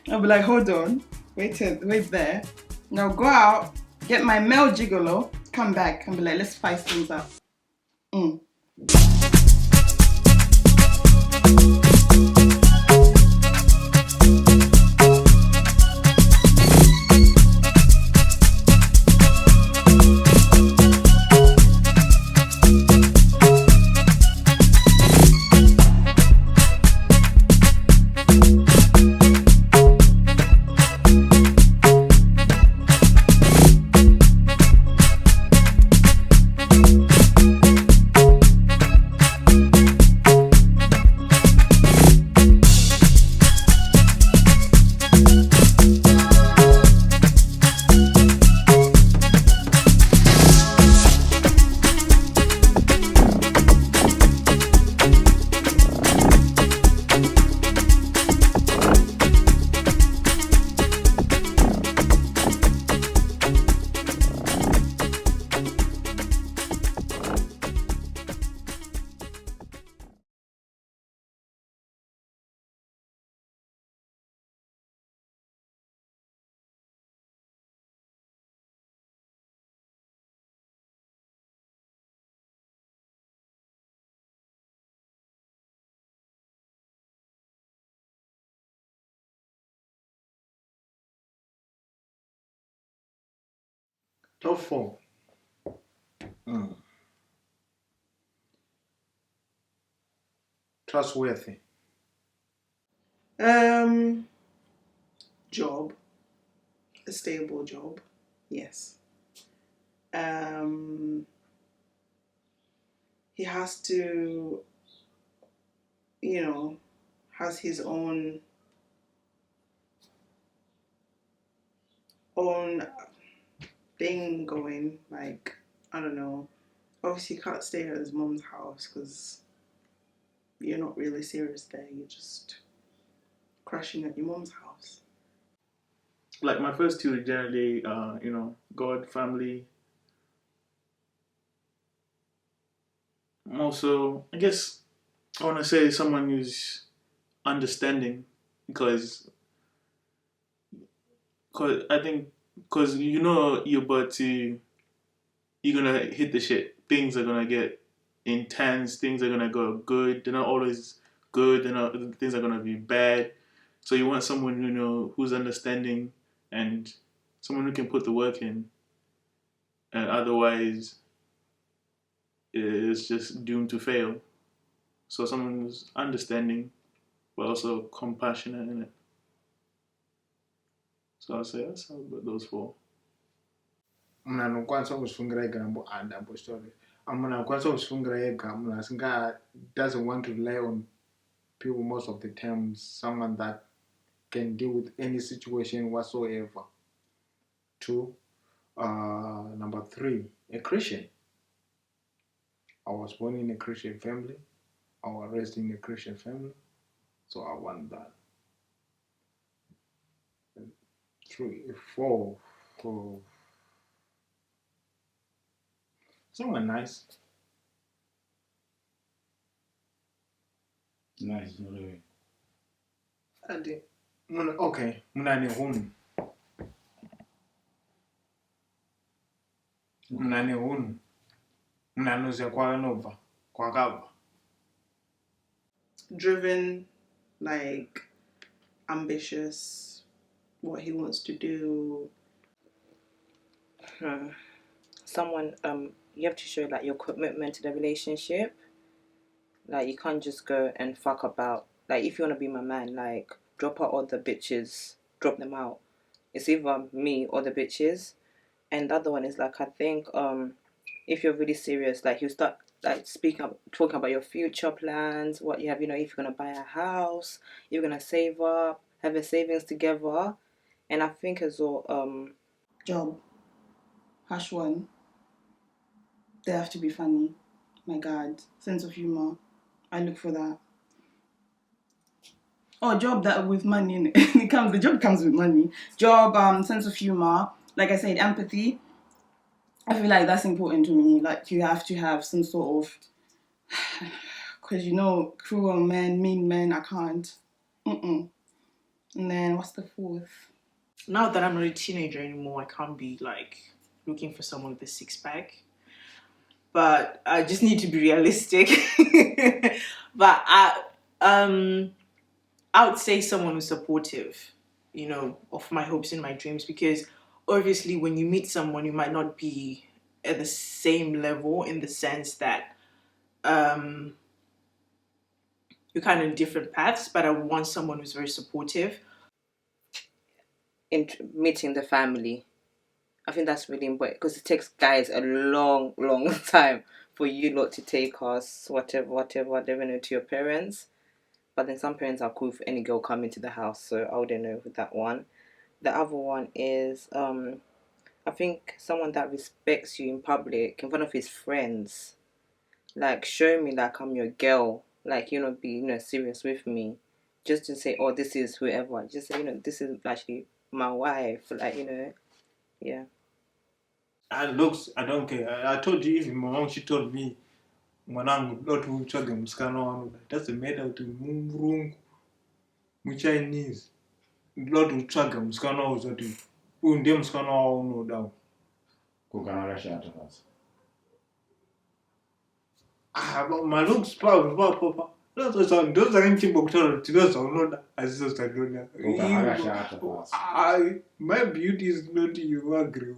I'll be like, hold on, wait there. Now go out, get my male gigolo, come back and be like, let's spice things up. Top 4. Trustworthy. Job. A stable job. Yes. He has to, has his own thing going. Like, I don't know. Obviously, you can't stay at his mom's house because you're not really serious there. You're just crashing at your mom's house. Like my first two are generally, God, family. Also, I guess I want to say someone who's understanding because I think because you're gonna hit the shit. Things are gonna get intense. Things are gonna go good. They're not always good. Things are gonna be bad. So you want someone who's understanding and someone who can put the work in. And otherwise, it's just doomed to fail. So someone who's understanding, but also compassionate in it. So I'll say that's those 4. Munhu anokwanisa kuzvifungira ega double story. Munhu anokwanisa kuzvifungira ega, munhu asinga doesn't want to rely on people most of the times. Someone that can deal with any situation whatsoever. 2. Number 3, a Christian. I was born in a Christian family. I was raised in a Christian family. So I want that. 3, 4. Someone nice. Nice, really. I do. Okay, munhu ane hunhu. Munhu ane hunhu. Munhu anoziva kwaanobva, kwakabva. Driven, like ambitious, what he wants to do. Someone, you have to show like your commitment to the relationship. Like you can't just go and fuck about. Like if you want to be my man, like drop out all the bitches, drop them out. It's either me or the bitches. And the other one is like I think if you're really serious, like you start like talking about your future plans, what you have, if you're gonna buy a house, you're gonna save up, have your savings together. And I think as well, job. #1. They have to be funny. My God, sense of humor. I look for that. Oh, job that with money in it. The job comes with money. Job, sense of humor. Like I said, empathy. I feel like that's important to me. Like you have to have some sort of, because cruel men, mean men. I can't. And then what's the fourth? Now that I'm not a teenager anymore, I can't be like looking for someone with a six-pack. But I just need to be realistic. But I would say someone who's supportive, you know, of my hopes and my dreams, because obviously when you meet someone, you might not be at the same level in the sense that you're kind of in different paths, but I want someone who's very supportive. In meeting the family, I think that's really important because it takes guys a long, long time for you lot to take us, whatever, to your parents. But then some parents are cool if any girl come into the house, so I wouldn't know with that one. The other one is, I think someone that respects you in public, in front of his friends. Like, show me like I'm your girl. Like, be, serious with me. Just to say, oh, this is whoever. Just say, this is actually my wife. Like, yeah. And looks, I don't care. I told you, even my mom, she told me, mwanangu, not uchaga msikana wangu. Doesn't matter to murungu, Chinese. Lot uchaga msikana wangu zati. Huyu ndiye msikana wao unoda. Kukana shata basi. But my looks papa. Those are nchimbo kutola tilosa unoda. Asizo stadona. Kukana shata basi. My beauty is not your agree.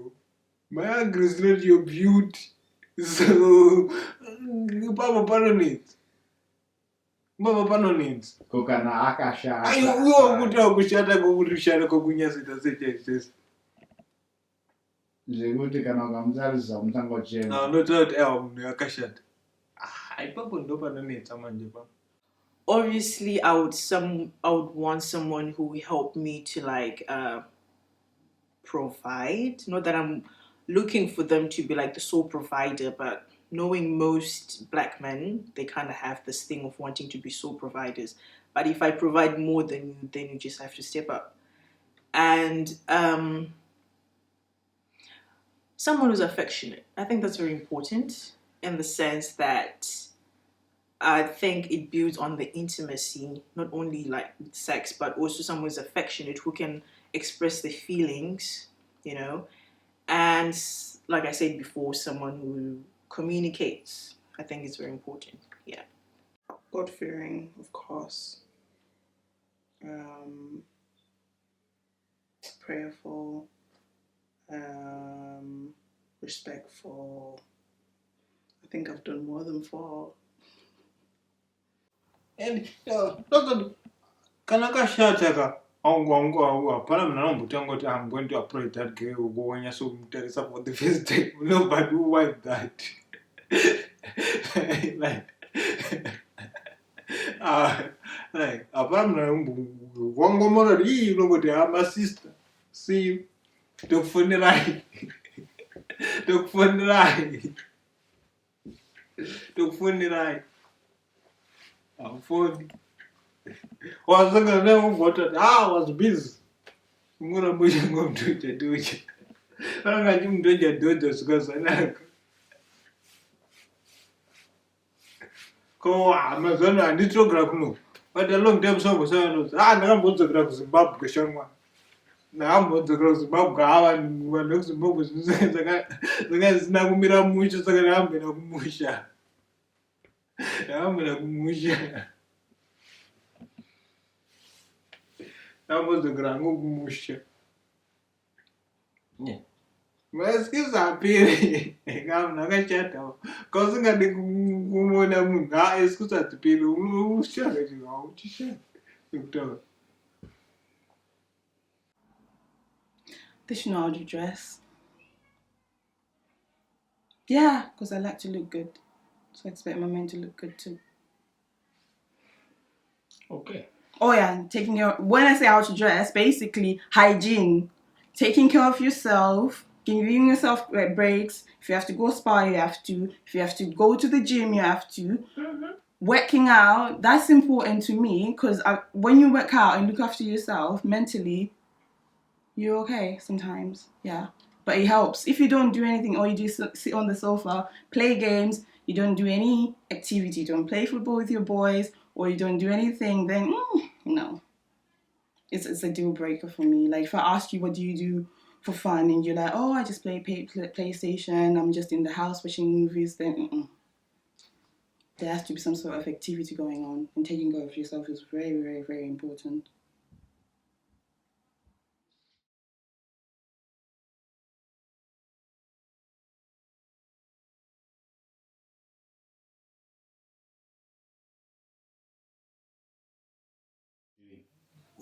My agree is not your beauty. So, Papa Panelists. Papa Panelists. Kukana akashata. Ayo kushata kushata kunyasa sese. Zekuti kana ukamzalisa umsango chenu. No, not akashata. Papa ndo Panelists manje pa. Obviously, I would want someone who will help me to like provide. Not that I'm looking for them to be like the sole provider, but knowing most black men, they kind of have this thing of wanting to be sole providers. But if I provide more than you, then you just have to step up. And someone who's affectionate. I think that's very important in the sense that I think it builds on the intimacy, not only like sex, but also someone who's affectionate who can express their feelings, and like I said before, someone who communicates. I think it's very important. Yeah. God-fearing, of course. Prayerful. Respectful. I think I've done more than 4. And kanaka shata I'm going to approach that girl going so tell for the first time. Nobody will wipe that. Like one more nobody my sister. See you. The funeral. The funeral. I'm 40. Was I was busy. I'm gonna push him up to the doja. I'm not even doing the doja because I like. Go, I'm a son, I need to grab no. But the long time song was now I'm going to grab Zimbabwe Shangwa. Now I'm going to grab Zimbabwe and when looks Zimbabwe was the guy's now Mira Musha, I'm going to Musha. I'm going to Musha. That was the grand musha. Yeah. Mas que sapere, I'm not a chat out. Causing a big woman, I excuse at the people who share it out to share. They should know how to dress. Yeah, because I like to look good. So I expect my men to look good too. Okay. Oh yeah, when I say how to dress, basically hygiene. Taking care of yourself, giving yourself breaks. If you have to go spa, you have to. If you have to go to the gym, you have to. Mm-hmm. Working out, that's important to me because when you work out and look after yourself mentally, you're okay sometimes. Yeah. But it helps. If you don't do anything, or you just sit on the sofa, play games, you don't do any activity, you don't play football with your boys, or you don't do anything, then no. it's a deal breaker for me. Like if I ask you what do you do for fun and you're like, oh, I just play PlayStation, I'm just in the house watching movies, then there has to be some sort of activity going on, and taking care of yourself is very, very, very important.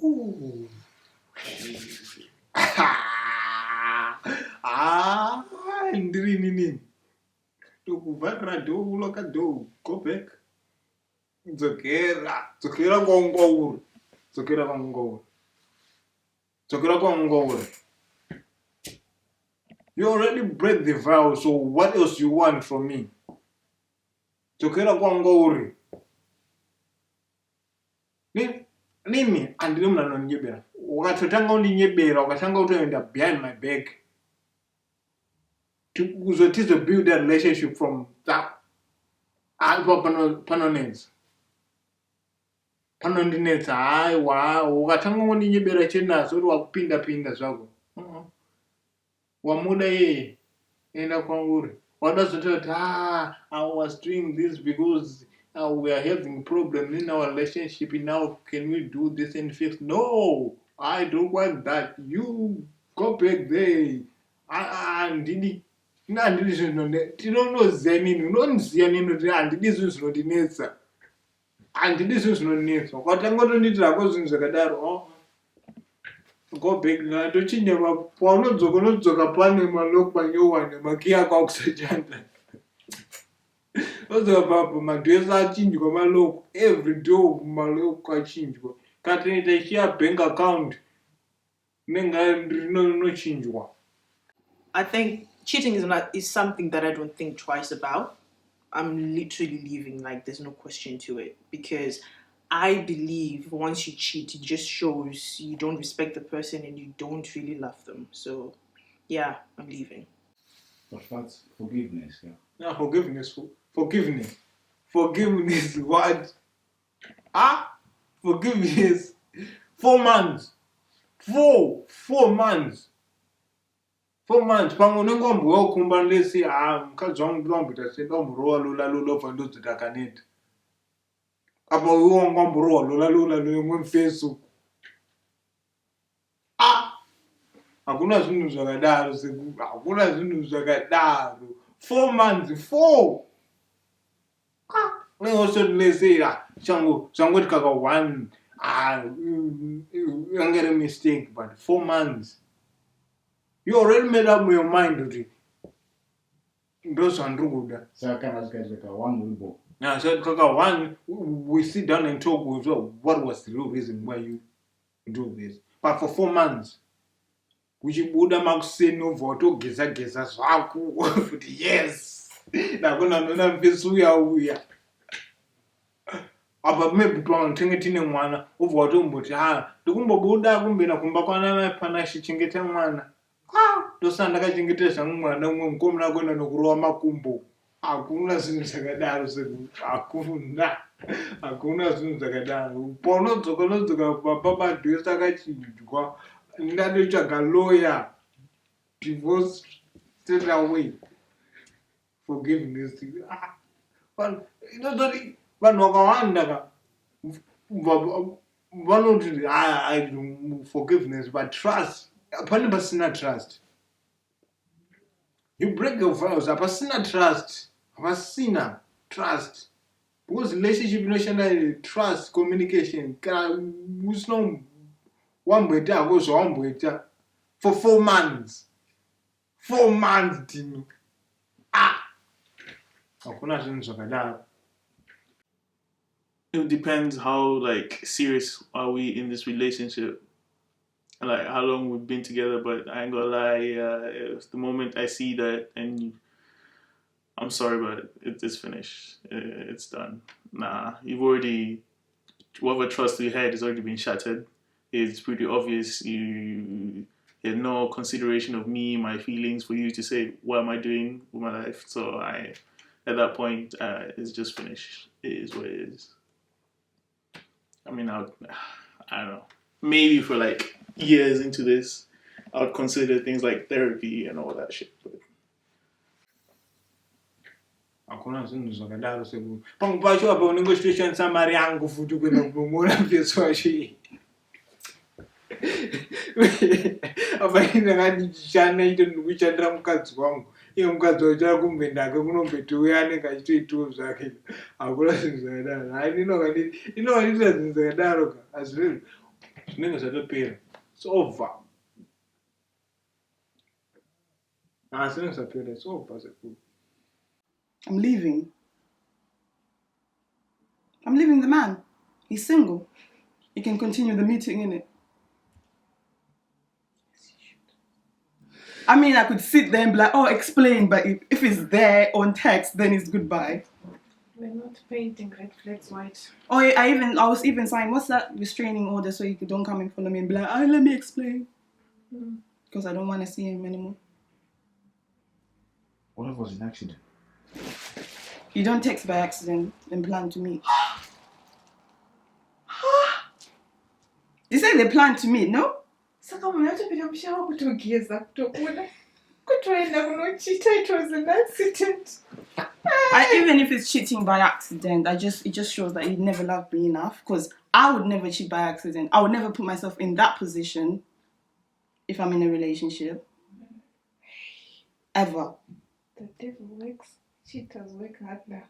Ooh. Ndiri nini? Tukuvakira do uloka do. Go back. Dzokera kwaungouri. You already break the vow, so what else you want from me? Dzokera kwaungouri. Nini andiri munhu anondinyebera. Ukatotanga undinyebera, ukatanga utoenda behind my back. Kuzotizo build that relationship from that. Panondinetsa haiwa ukatanga undinyebera chenazo uri wakupinda zvako. Wamuda yeye enda kwauri. Wadazototi I was doing this because we are having a problem in our relationship. Now can we do this and fix? No, I don't want that. You go back there. Ndidi tinonoziya nini unondiziya nini kuti handidi zvinhu zvinonetsa ukatanga utondiitira zvinhu zvakadaro go back ngatochinja paunodzoka pane malokwa maki yako akusachanda odzoka papo madhesi achinjwa maloko every day maloko achinjwa katinoita ichiya bank account rinochinjwa. I think cheating is something that I don't think twice about. I'm literally leaving, like there's no question to it, because I believe once you cheat, it just shows you don't respect the person and you don't really love them. So, yeah, I'm leaving. But that's forgiveness, yeah. No, forgiveness. Forgiveness, what? Forgiveness. 4 months. 4 months. 4 months. Pamwe unengomboya ukumba lesi mukadzi wangu ndomboita sendomborova lula ndodzoti akaneta. Apa iwo ngomborova lula imwe mufesu. Hakuna zvinhu zvakadaro hakuna zvinhu zvakadaro. 4 months. 4. Unengosodilesera changoti kaka 1 you get a mistake, but 4 months. You already made up your mind kuti ndozvandiri kuda. Saka kana zikaita 1 wibo. Yeah, so kaka 1 we sit down and talk with what was the real reason why you do this. But for 4 months uchibuda makuseni ubva watogeza zvako kuti yes nakona nona mufesu uya apa maybe tenge tine mwana ubva watomboti ndikumbobuda kumbena kumba kwana mai pana chichengeta mwana ndosana ndakachengeta zvangu mwana umwe mukomana kuenda nokurova makumbo. Hakuna zvinhu zvakadaro hakuna zvinhu zvakadaro. Paunodzoka papa madhesi akachinjwa ndatotsvaga lawyer, divorce straight away. Forgiveness. Inototi vanhu vakawanda vanoti I do forgiveness, but trust pane pasina trust. You break your vows pasina trust. Because relationship inoshanda trust, communication. Kana usina wamboita hako zvawamboita for 4 months. 4 months dini. Hakuna zvinhu zvakadaro. It depends how serious are we in this relationship, like how long we've been together. But I ain't gonna lie, the moment I see that, and I'm sorry, but it's finished. It's done. Nah, whatever trust we had has already been shattered. It's pretty obvious you had no consideration of me, my feelings, for you to say, what am I doing with my life? So at that point, it's just finished. It is what it is. I mean, I don't know. maybe for like years into this, I would consider things like therapy and all that shit. But hakuna zvinhu zvakadaro sekuti pamwe pacho apa unenge uchitoshandisa mari yangu futi kuenda kunomuona mupetsi wacho apa ndakati ndichishanda ito ndikushandira mukadzi wangu iye mukadzi wacho akumbe ndake kunombetiuya anenge achitoitawo zvake hakuna zvinhu zvakadaro hai inokandiitira zvinhu zvakadaro ka hazvinenge zvatopera its over zvinenge zvapera its over sekuru. I'm leaving. I'm leaving the man. He's single. He can continue the meeting, innit? I mean, I could sit there and be like, oh, explain, but if it's there on text, then it's goodbye. We're not painting red flags white. Oh, I was even saying, what's that restraining order so you don't come in front of me and be like, oh, let me explain. Because I don't want to see him anymore. What if it was an accident? You don't text by accident and plan to meet. You said they plan to meet, no? Saka munatopita mushawa kutogeza kutokuna kutoenda kunochita, it was an accident. Even if it's cheating by accident, it just shows that you never loved me enough. Because I would never cheat by accident. I would never put myself in that position if I'm in a relationship. Ever. The devil works. Cheaters work hard now.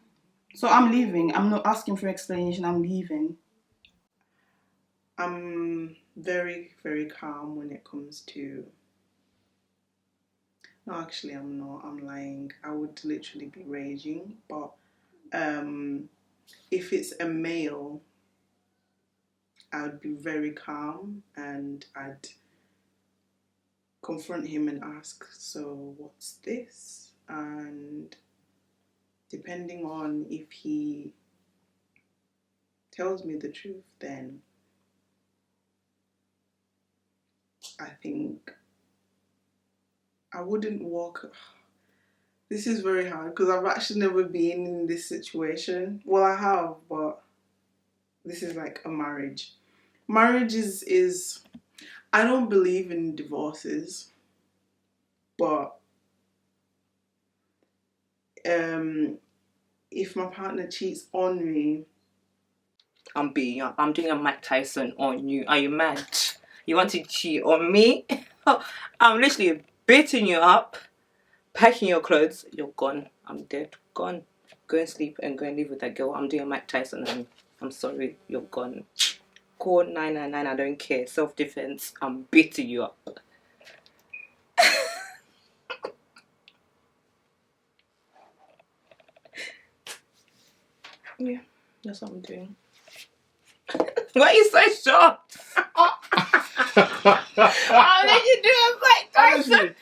So I'm leaving. I'm not asking for explanation. I'm leaving. I'm very, very calm when it comes to... No, actually, I'm not. I'm lying. I would literally be raging. But if it's a male, I would be very calm and I'd confront him and ask, so what's this? And depending on if he tells me the truth, then I think I wouldn't walk. This is very hard because I've actually never been in this situation. Well, I have, but this is like a marriage. Marriage is I don't believe in divorces, but if my partner cheats on me, I'm beating you up. I'm doing a Mike Tyson on you. Are you mad? You want to cheat on me? I'm literally beating you up, packing your clothes. You're gone. I'm dead. Gone. Go and sleep and go and live with that girl. I'm doing a Mike Tyson on you. I'm sorry. You're gone. Call 999. I don't care. Self-defense. I'm beating you up. Yeah, that's what I'm doing. Why are you so shocked? How did you do a Mike Tyson?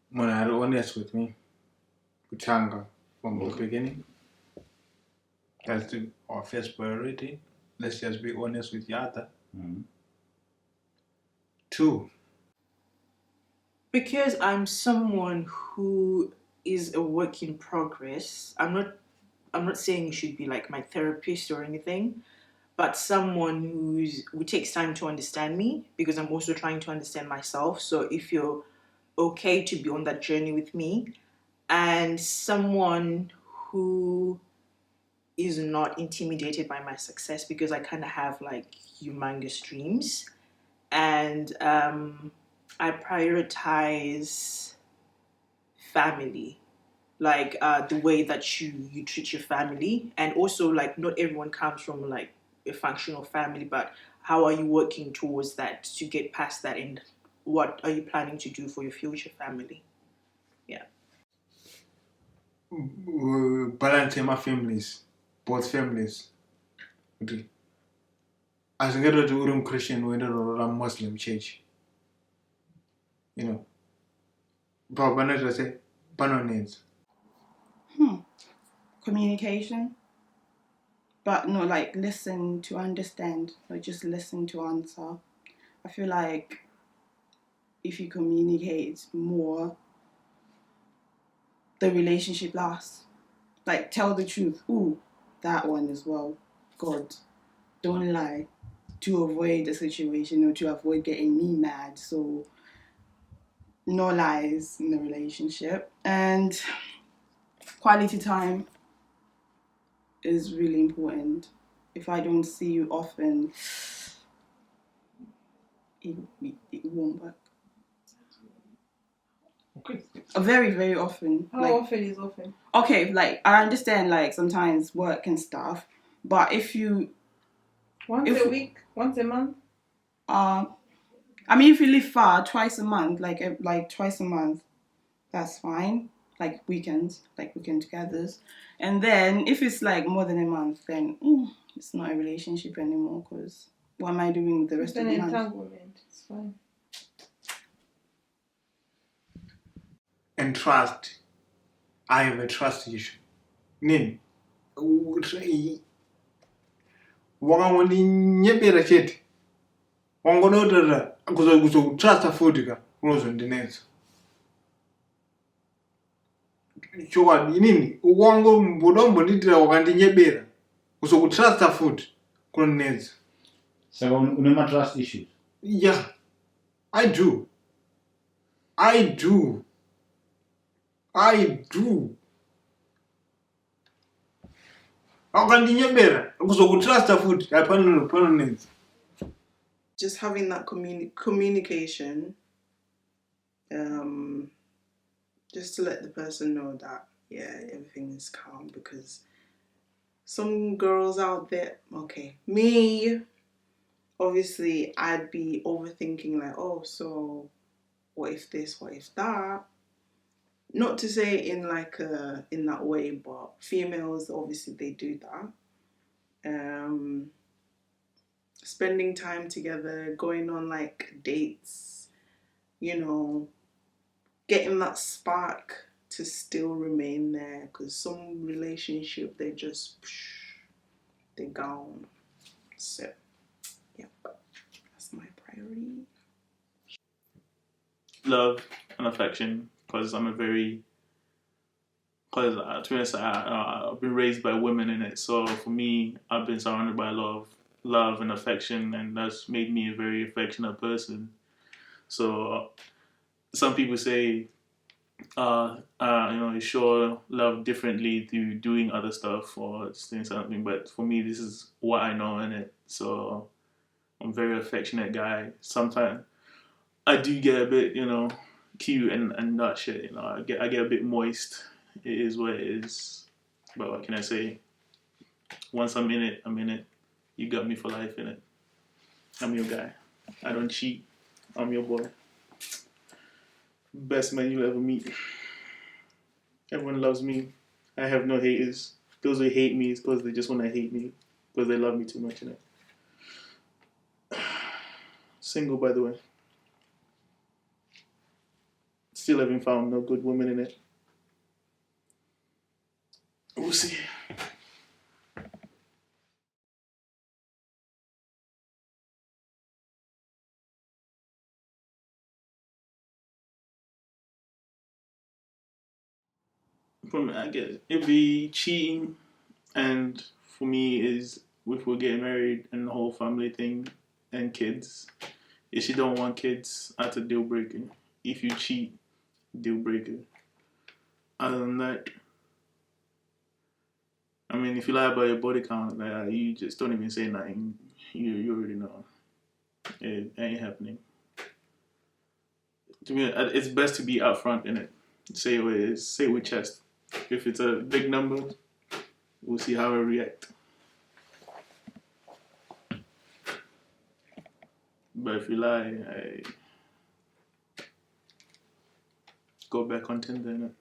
When I are honest with me, kutanga from the beginning, that's our first priority. Let's just be honest with each other. 2, Because I'm someone who is a work in progress. I'm not saying you should be like my therapist or anything, but someone who takes time to understand me, because I'm also trying to understand myself. So if you're okay to be on that journey with me, and someone who is not intimidated by my success, because I kind of have like humongous dreams, and I prioritize family, like the way that you treat your family, and also like not everyone comes from like a functional family, but how are you working towards that to get past that, and what are you planning to do for your future family? Yeah. balance my families, both families. As I get to a Christian or a Muslim church, you know, but when I say, needs. Communication. But not like listen to understand, not just listen to answer. I feel like if you communicate more, the relationship lasts. Like, tell the truth. Ooh, that one as well. God, don't lie, to avoid the situation or to avoid getting me mad. So, no lies in the relationship. And quality time is really important. If I don't see you often, it won't work. Okay. Very, very often. How like, often is often? Okay, like, I understand, like, sometimes work and stuff, but if you... Once a week? Once a month? I mean, if you live far, twice a month, like twice a month, that's fine. Like weekend togethers. And then if it's like more than a month, then it's not a relationship anymore, because what am I doing with the rest of the month? Entanglement. It's fine. And trust. I have a trust issue. Nini? Wakangondinyephera chete. Wangonotera kuzotrust futhi ka unozondinetsa. Chokwadi inini wangombonitira wakandinyephera kuzokutrust futhi kunonetsa. So unema trust issues. Yeah, I do. Wakandinyephera kuzokutrust futhi panonetsa. Just having that communication, just to let the person know that, yeah, everything is calm, because some girls out there, okay, me, obviously I'd be overthinking, like, oh, so what if this, what if that? Not to say in like in that way, but females, obviously they do that. Spending time together, going on like dates, you know, getting that spark to still remain there, because some relationship, they just, they're gone. So, yeah, that's my priority. Love and affection, because to be honest, I've been raised by women in it. So for me, I've been surrounded by a lot of love and affection, and that's made me a very affectionate person. So some people say, you show love differently through doing other stuff or doing something. But for me, this is what I know in it. So I'm a very affectionate guy. Sometimes I do get a bit, cute and that shit. I get a bit moist. It is what it is. But what can I say? Once I'm in it, I'm in it. You got me for life in it. I'm your guy. I don't cheat. I'm your boy. Best man you'll ever meet. Everyone loves me. I have no haters. Those who hate me is because they just want to hate me, because they love me too much in it. Single, by the way. Still haven't found no good woman in it. We'll see. From I guess it'd be cheating, and for me is if we're getting married and the whole family thing and kids. If you don't want kids, that's a deal breaker. If you cheat, deal breaker. Other than that, I mean, if you lie about your body count, like, you just don't even say nothing. You already know it ain't happening. To me, it's best to be upfront in it. Say what it is. Say it with chest. If it's a big number, we'll see how I react. But if you lie, I go back on Tinder, innit?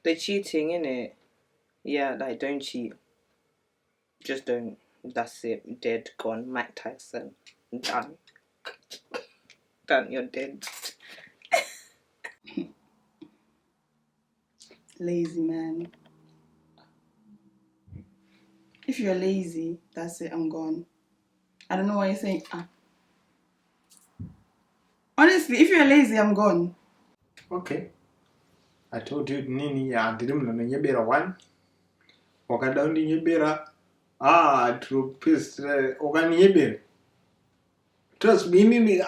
The cheating, innit? Yeah, like, don't cheat. Just don't. That's it. Dead, gone. Mike Tyson. Done. Done, you're dead. Lazy man. If you're lazy, that's it, I'm gone. I don't know why you're saying, Honestly, if you're lazy, I'm gone. Okay. I told you nini ya ndirimna nyebera one. Wakada nyebera tropist okanyebera. Trust me nini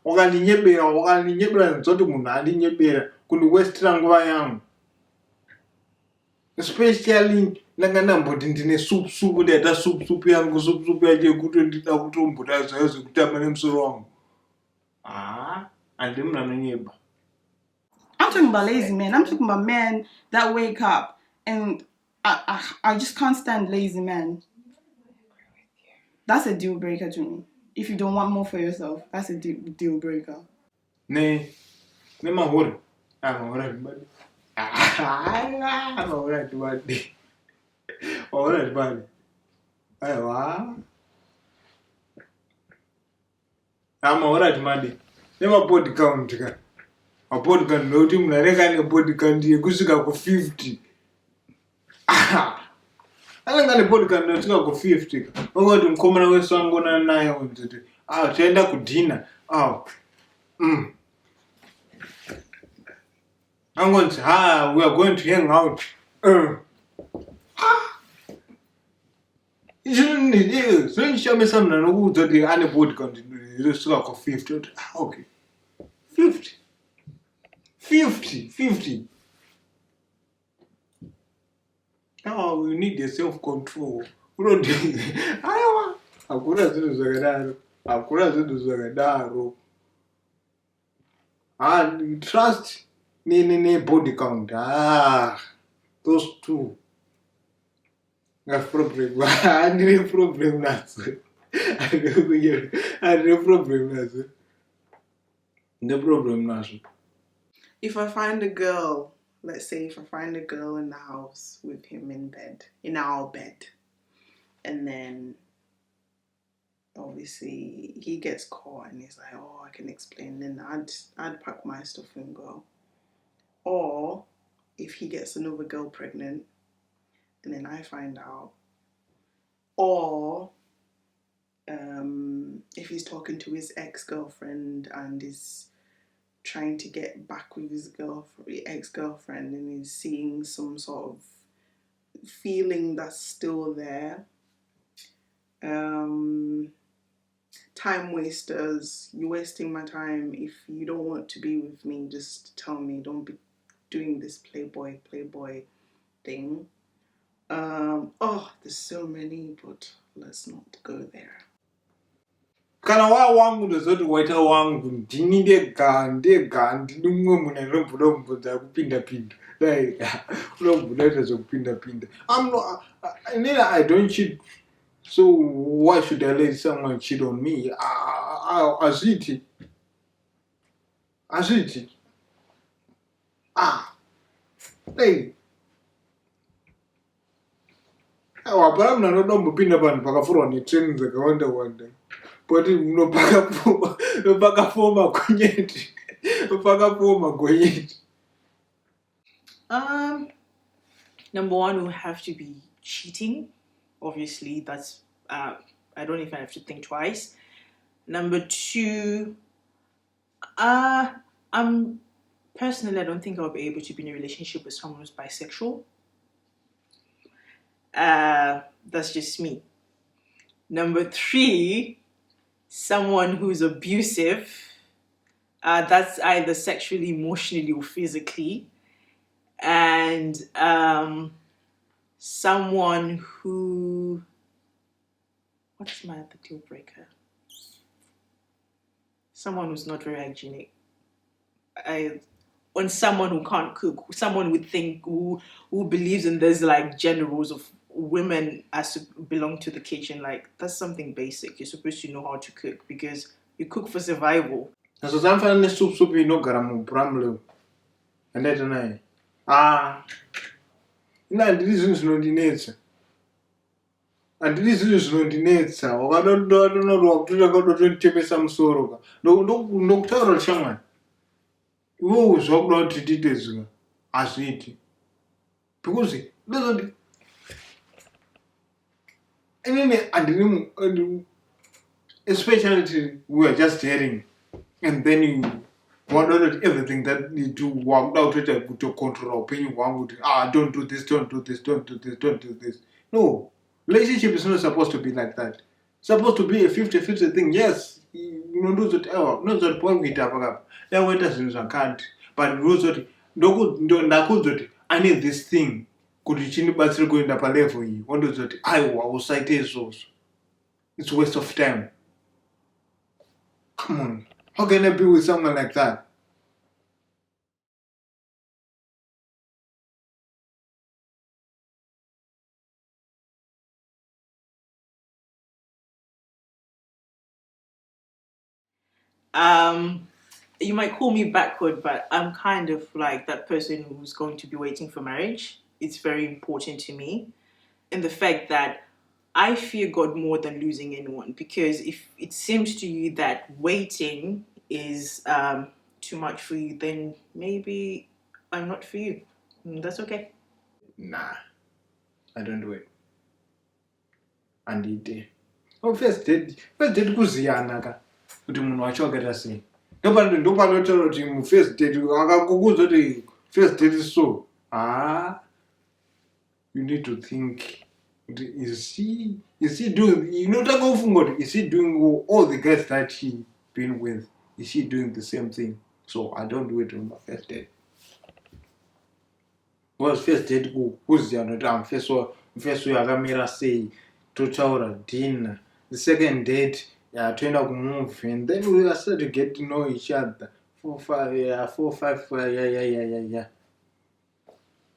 wakanyebera nzoti munhu andinyebera kundi western nguva yangu. Especially ndamboti ndine soup ndaita soup yangu soup yacho kuti ndida kutombuda zvaizvo kutamba nemusoro wangu. Andimna nonyeba. I'm talking about lazy men. I'm talking about men that wake up and I just can't stand lazy men. That's a deal breaker to me. If you don't want more for yourself, that's a deal breaker. Ne mahori. Mahori bali. Mahori bali. Mahori bali. Aiwa. Mahori bali. Nema body count ka. A body count noti munareka ne body count yekusvika ku 50. Ananga ne body count nosvika ku 50. Ongoti mukomana wesangona naye unziti. Tienda kudina. I'm going to, we are going to hang out. So show me something who that the any body continue. You just like 50. Okay. 50. Now we need the self-control. We don't do it. Hakuna zitu zagadaro. Trust ni body count. Those two. That's problem. I need a problem. The problem. If I find a girl, let's say if I find a girl in the house with him in our bed, and then obviously he gets caught and he's like, I can explain, then I'd pack my stuff and go. Or if he gets another girl pregnant and then I find out, or if he's talking to his ex-girlfriend and is trying to get back with his ex-girlfriend and he's seeing some sort of feeling that's still there. Time wasters, you're wasting my time. If you don't want to be with me, just tell me. Don't be doing this playboy thing. There's so many, but let's not go there. Kana wangu ndozoti waita wangu ndini ndega ndimwe mune rombo kupinda like rombo zvekupinda. I don't cheat, so why should I let someone cheat on me? Azviti hey wapara munhu anodombopinda panhu pakafurwa netraining dzakawanda but unopaka magonyeti. Number one will have to be cheating. Obviously, that's I don't even have to think twice. Number two, personally, I don't think I'll be able to be in a relationship with someone who's bisexual. That's just me. Number three, someone who's abusive. That's either sexually, emotionally, or physically. And someone who... What's my other deal breaker? Someone who's not very hygienic. On someone who can't cook, someone who believes in there's like gender roles of women as to belong to the kitchen. Like, that's something basic. You're supposed to know how to cook because you cook for survival. So sometimes the soup inogara mubramlo. And I don't know. Handiri zvinhu zvinondinetsa wakadodorwa kutotonditemesa musoro ka ndokutaura shamwani iwewe uzva kuda kuti tiite zvimwe hazviiti because inini handiri especially we are just hearing and then you want everything that you do work out to control opinion don't do this, don't do this, don't do this, don't do this. No. Relationship is not supposed to be like that. It's supposed to be a 50-50 thing. Yes, you know, do that. Not that point we have up. That way doesn't can't. But rules that don't I need this thing. Could you change but still going up a level? What does that? I will cite this. It's a waste of time. Come on. How can I be with someone like that? You might call me backward, but I'm kind of like that person who's going to be waiting for marriage. It's very important to me, in the fact that I fear God more than losing anyone. Because if it seems to you that waiting is too much for you, then maybe I'm not for you. That's okay. Nah, I don't do it. And it. Oh, first date kuziyana ka. Kuti munhu wacho wakaita sei. Ndopanotaura kuti first date akakuudza kuti first date is so. You need to think. Is he doing? You know, is he doing all the guys that he been with? Is he doing the same thing? So I don't do it on my first date. Because first date kuziyana kuti first yakamira sei totaura dinner. The second date, toenda kumove, and then we start to get to know each other. 4, 5, yeah.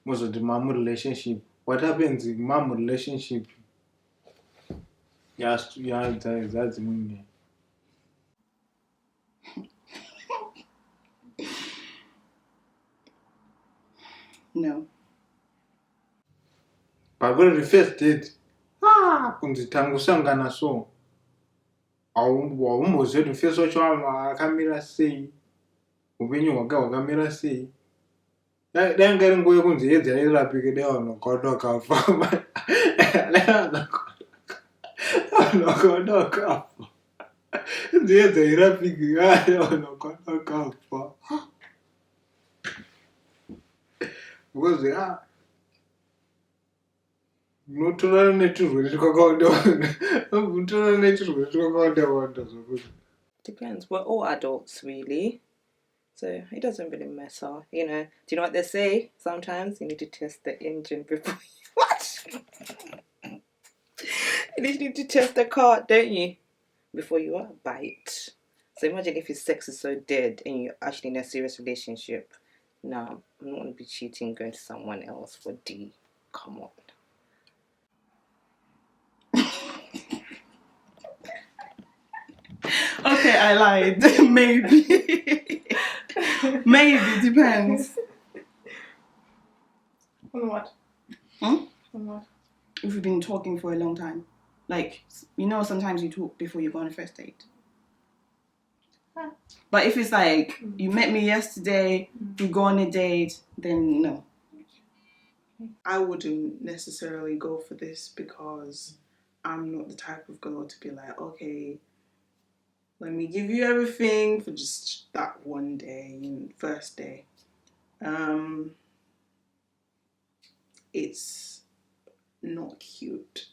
Most of the mom relationship. What happens in mom relationship? That's the No. But when the first date, kunzitangusangana so. Almost the first wacho akamira sei. Upenyu hwake hwakamira sei. Dai ngari nguva yekunzi edzi yairapike devanhu kafa. Vanhu kafa. Edzi yairapike devanhu kafa. Because unotorana neturwere twakawanda zvokuti. Depends. We're all adults, really. So it doesn't really matter. You know, do you know what they say? Sometimes you need to test the engine before you... What? You need to test the car, don't you? Before you bite. So imagine if your sex is so dead and you're actually in a serious relationship. No, I'm not going to be cheating, going to someone else for D. Come on. Okay, I lied. Maybe. Maybe, depends. On what? Hmm? On what? If we've been talking for a long time. Like, you know, sometimes you talk before you go on a first date. But if it's like, you met me yesterday, we go on a date, then no. I wouldn't necessarily go for this because I'm not the type of girl to be like, okay, let me give you everything for just that one day, first day. It's not cute.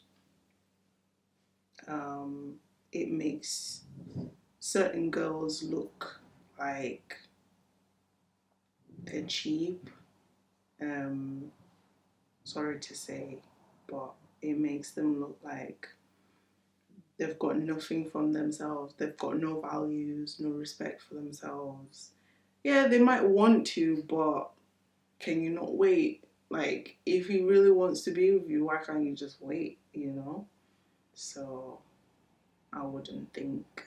It makes certain girls look like they're cheap. Sorry to say, but it makes them look like they've got nothing from themselves. They've got no values, no respect for themselves. Yeah, they might want to, but can you not wait? Like, if he really wants to be with you, why can't you just wait, you know? So I wouldn't think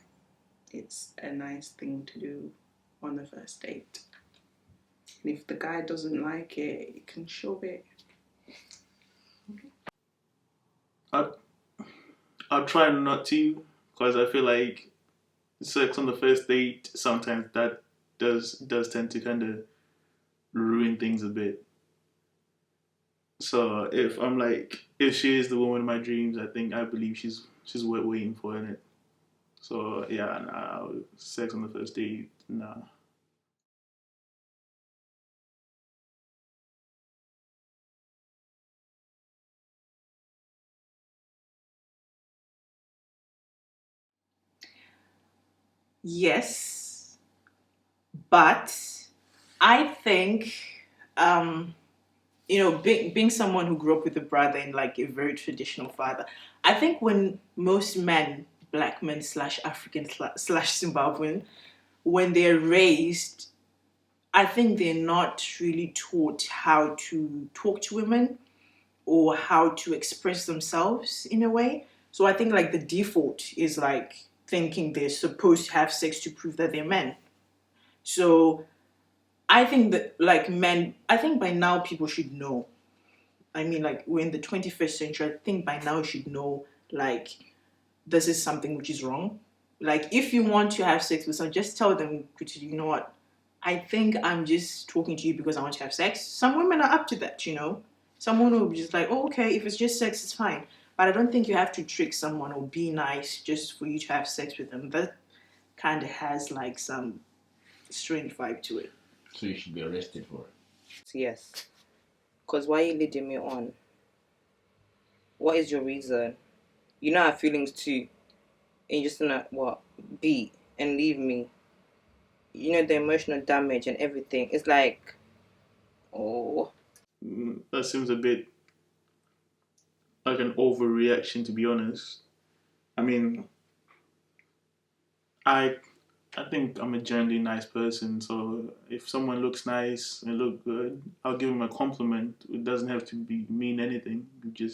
it's a nice thing to do on the first date. And if the guy doesn't like it, you can shove it. I'll try not to, because I feel like sex on the first date, sometimes that does tend to kind of ruin things a bit. So if she is the woman of my dreams, I believe she's worth waiting for, innit? So yeah, nah, sex on the first date, nah. Yes, but I think, being someone who grew up with a brother and like a very traditional father, I think when most men, black men slash African slash Zimbabwean, when they're raised, I think they're not really taught how to talk to women or how to express themselves in a way. So I think like the default is like thinking they're supposed to have sex to prove that they're men. So I think that like men, I think by now people should know. I mean, like we're in the 21st century. I think by now you should know like this is something which is wrong. Like if you want to have sex with someone, just tell them, you know what? I think I'm just talking to you because I want to have sex. Some women are up to that, you know. Someone will be just like, oh, okay, if it's just sex, it's fine. But I don't think you have to trick someone or be nice just for you to have sex with them. That kind of has like some strange vibe to it. So you should be arrested for it. Yes. Because why are you leading me on? What is your reason? You know I have feelings too. And you're just gonna, beat and leave me. You know the emotional damage and everything. It's like, oh. That seems a bit like an overreaction, to be honest. I mean, I think I'm a generally nice person, so if someone looks nice and look good, I'll give them a compliment. It doesn't have to mean anything. You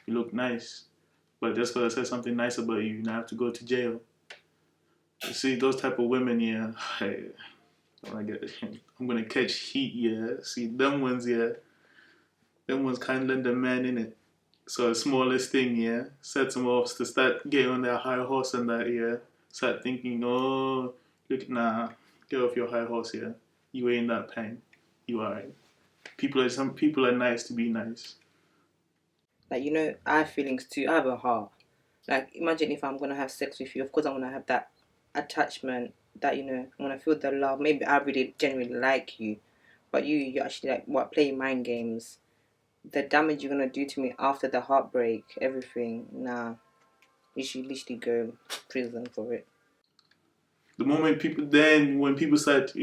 look nice. But just because I said something nice about you, now I have to go to jail. You see, those type of women, yeah, I'm gonna catch heat, yeah. See, them ones, yeah, them ones can't lend a man in it. So the smallest thing, yeah, sets them off to start getting on their high horse and that, yeah. Start thinking, oh, look, nah, get off your high horse, yeah. You ain't that pain. You alright. Some people are nice to be nice. Like, you know, I have feelings too. I have a heart. Like, imagine if I'm gonna have sex with you. Of course, I'm gonna have that attachment. That, you know, I'm gonna feel the love. Maybe I really genuinely like you, but you actually like playing mind games. The damage you're gonna do to me after the heartbreak, everything. Nah, you should literally go to prison for it. The moment when people start,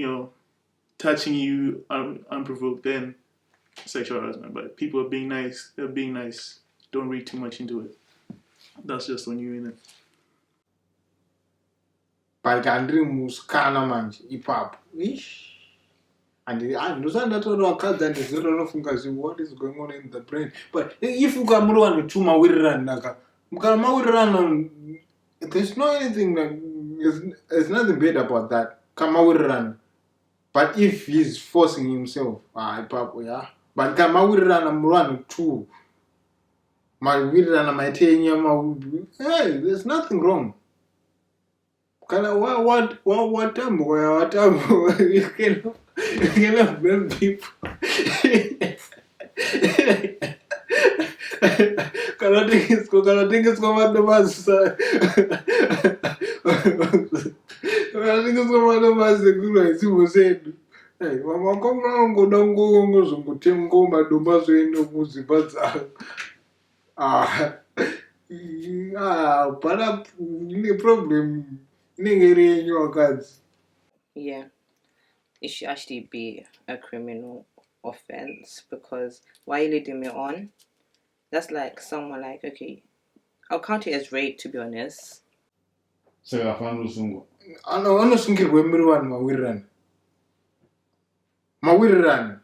touching you unprovoked, then sexual harassment. But people are being nice. They're being nice. Don't read too much into it. That's just on you, innit? But andri musikana manje ipapo. And ndosandatorawo akadzi andizvinofunga what is going on in the brain. But if ukamurova netu mawirirana mukamawirirana, there's no anything there's nothing bad about that. Kamawirirana. But if he's forcing himself, ipapo, yeah. But kamawirirana murova netu mawirirana maitenya there's nothing wrong. Kana what you cannot blame people. Kana tingiswa madomasi. Kana tingiswa madomasi kulwa isibo sedu. Makomba ngoda ngozongotenga madomasi eno kuzipa dzavo. But the problem Yeah, it should actually be a criminal offense because why are you leading me on? That's like someone like, okay, I'll count it as rape, to be honest. So afana usungu. Anosungirwe mwiri vanhu mawirirani.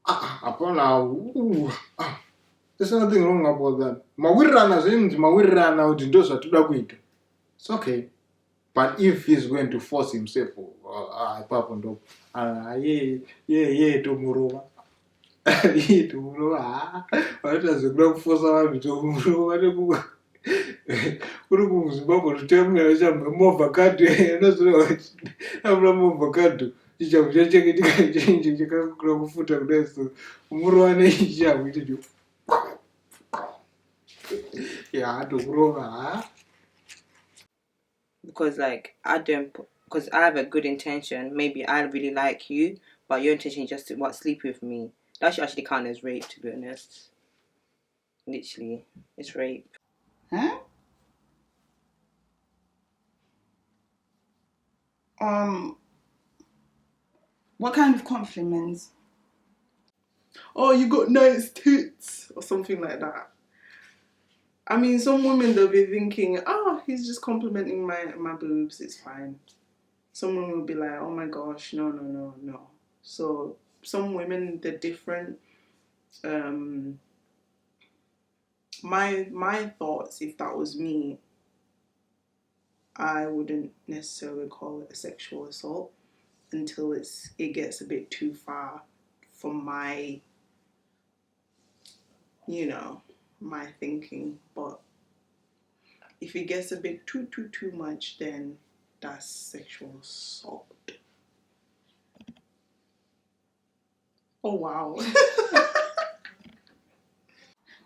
Hapana. There's nothing wrong about that. Mawirirana zvinzi mawirirana kuti ndo zvatoda kuita. It's okay. But if he's going to force himself, ipapo ndo tomurova. Tomurova. Vanotazokuda kuforsa vanhu tomurova. Kuri kuZimbabwe totemera chamhovha kadho anozvinoamura movha kadho chichambo chachenge chakakura kufuta kudai so umurova nechishambo ichocho. Yeah, tokurova. because like I don't, because I have a good intention. Maybe I really like you, but your intention is just to sleep with me. That should actually count as rape, to be honest. Literally, it's rape. Huh? What kind of compliments? Oh, you got nice tits, or something like that. I mean, some women, they'll be thinking, oh, he's just complimenting my boobs, it's fine. Some women will be like, oh my gosh, no. So some women, they're different. My thoughts, if that was me, I wouldn't necessarily call it a sexual assault until it gets a bit too far for my, my thinking. But if it gets a bit too much, then that's sexual assault. Oh wow.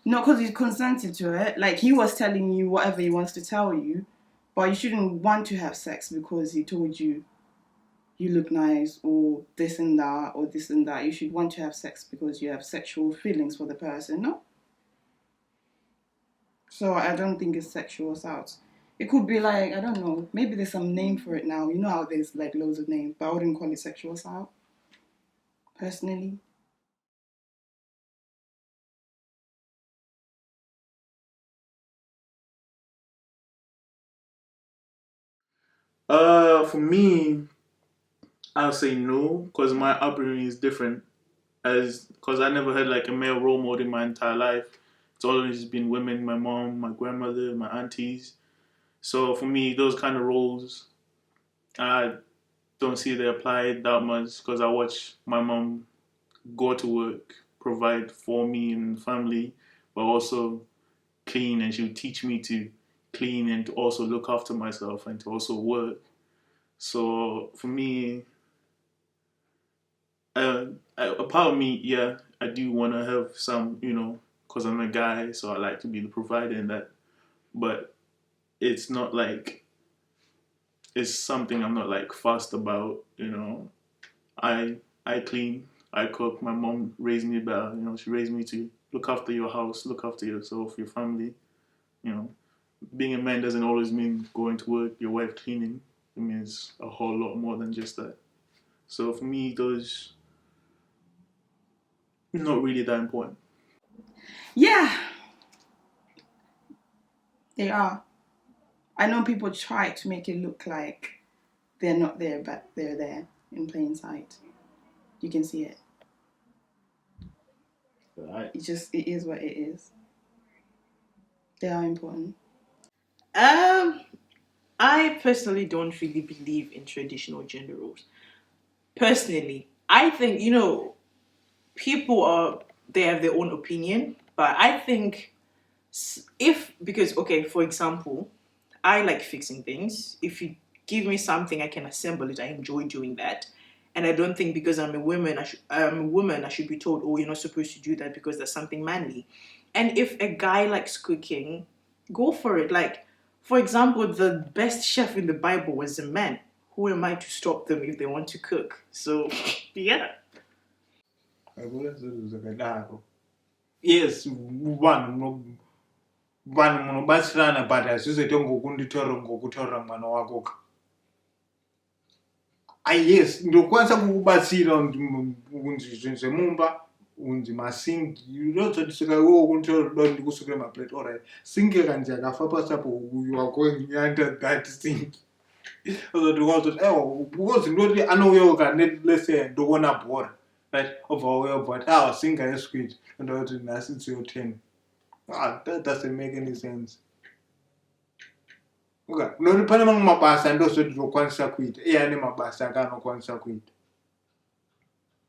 No, because you consented to it. Like, he was telling you whatever he wants to tell you, but you shouldn't want to have sex because he told you you look nice or this and that or this and that. You should want to have sex because you have sexual feelings for the person, no? So I don't think it's sexual assault. It could be like, I don't know, maybe there's some name for it now. You know how there's like loads of names, but I wouldn't call it sexual assault, personally. For me, I'll say no, because my upbringing is different. Because I never had like a male role model in my entire life. It's always been women, my mom, my grandmother, my aunties. So for me, those kind of roles, I don't see they apply that much because I watch my mom go to work, provide for me and family, but also clean, and she'll teach me to clean and to also look after myself and to also work. So for me, a part of me, yeah, I do want to have some, because I'm a guy, so I like to be the provider in that. But it's not like it's something I'm not like fussed about. I clean, I cook. My mom raised me better. She raised me to look after your house, look after yourself, your family. You know, being a man doesn't always mean going to work, your wife cleaning. It means a whole lot more than just that. So for me, those not really that important. Yeah, they are. I know people try to make it look like they're not there, but they're there in plain sight. You can see it. Right. It is what it is. They are important. I personally don't really believe in traditional gender roles. Personally, I think people they have their own opinion, but I think because okay, for example, I like fixing things. If you give me something, I can assemble it. I enjoy doing that. And I don't think because I'm a woman, I should be told, oh, you're not supposed to do that because that's something manly. And if a guy likes cooking, go for it. Like, for example, the best chef in the Bible was a man. Who am I to stop them if they want to cook? So, yeah. Yes, vanhu munobatsirana but hazvizoite ngokutorera mwana wako. Yes, ndokwanisa kukubatsira unzi zvinhu zvemumba, unzi masingi. Unozodisvika iwewo kunditorera ndikusukire maplate. Alright, singi kanzi yakafa pasapo, you are going under that sink. Uzoti because ndoti anouyawo kana let's say ndoona bhora, right, obva wauya but singi haiswiti, ndoti nhasi it's your turn. That doesn't make any sense. Okay, noti pane mamwe mabasa ndozoti ndokwanisa kuita, iye ane mabasa akaanokwanisa kuita.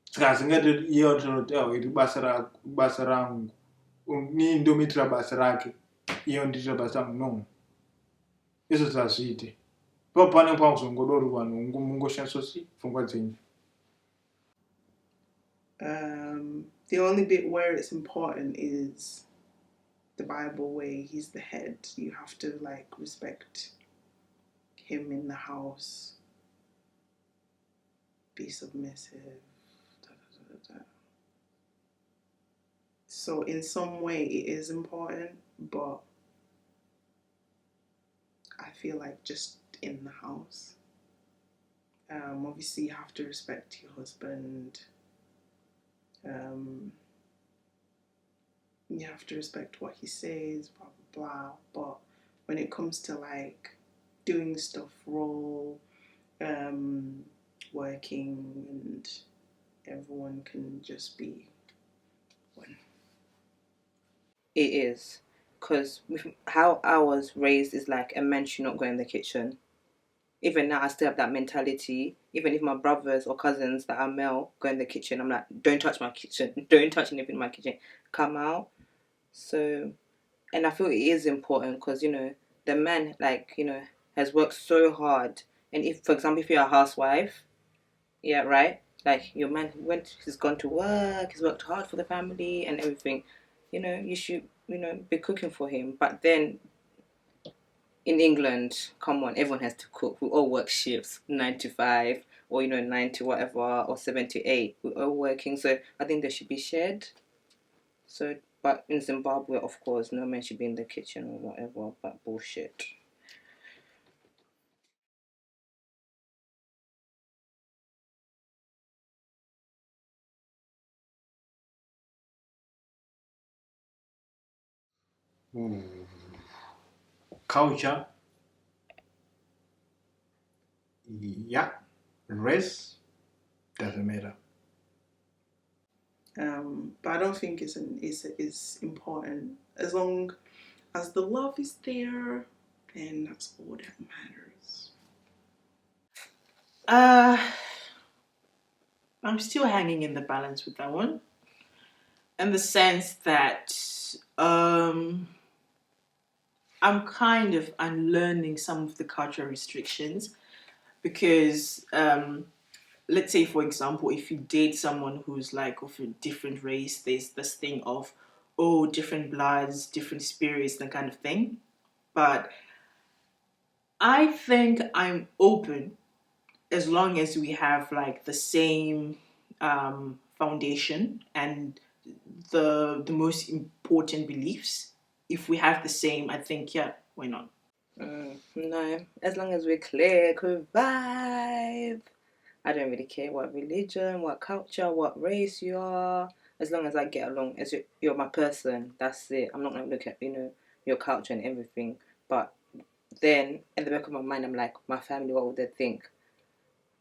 Saka hazingati iye tinoti iri basa rangu, nii ndomuitira basa rake, iye ndiitira basa rangu. No, izvozvo hazviite. Pane pakuzongodori vanhu mungoshandisa pfungwa dzenyu. The only bit where it's important is the Bible, where he's the head. You have to like respect him in the house, be submissive. Da, da, da, da. So in some way it is important, but I feel like just in the house. Obviously you have to respect your husband. You have to respect what he says, blah blah blah. But when it comes to like doing stuff raw, working, and everyone can just be one. It is. Because how I was raised is like a man should not go in the kitchen. Even now, I still have that mentality. Even if my brothers or cousins that are male go in the kitchen, I'm like, don't touch my kitchen. Don't touch anything in my kitchen. Come out. So, and I feel it is important because, you know, the man, like, you know, has worked so hard. And if, for example, if you're a housewife, yeah, right? Like, your man he's gone to work, he's worked hard for the family and everything. You know, you should, you know, be cooking for him. But then in England, come on, everyone has to cook. We all work shifts, 9 to 5, or, you know, 9 to whatever, or 7 to 8. We're all working. So I think they should be shared. So, but in Zimbabwe, of course, no man should be in the kitchen or whatever, but bullshit. Culture, yeah. Race, doesn't matter. But I don't think it's important. As long as the love is there, then that's all that matters. I'm still hanging in the balance with that one, in the sense that I'm kind of unlearning some of the cultural restrictions because let's say, for example, if you date someone who's like of a different race, there's this thing of, oh, different bloods, different spirits, that kind of thing. But I think I'm open as long as we have like the same foundation and the most important beliefs. If we have the same, I think, yeah, why not? No, as long as we're clear, could vibe. I don't really care what religion, what culture, what race you are. As long as I get along, as you're my person, that's it. I'm not gonna look at, you know, your culture and everything. But then in the back of my mind, I'm like, my family, what would they think?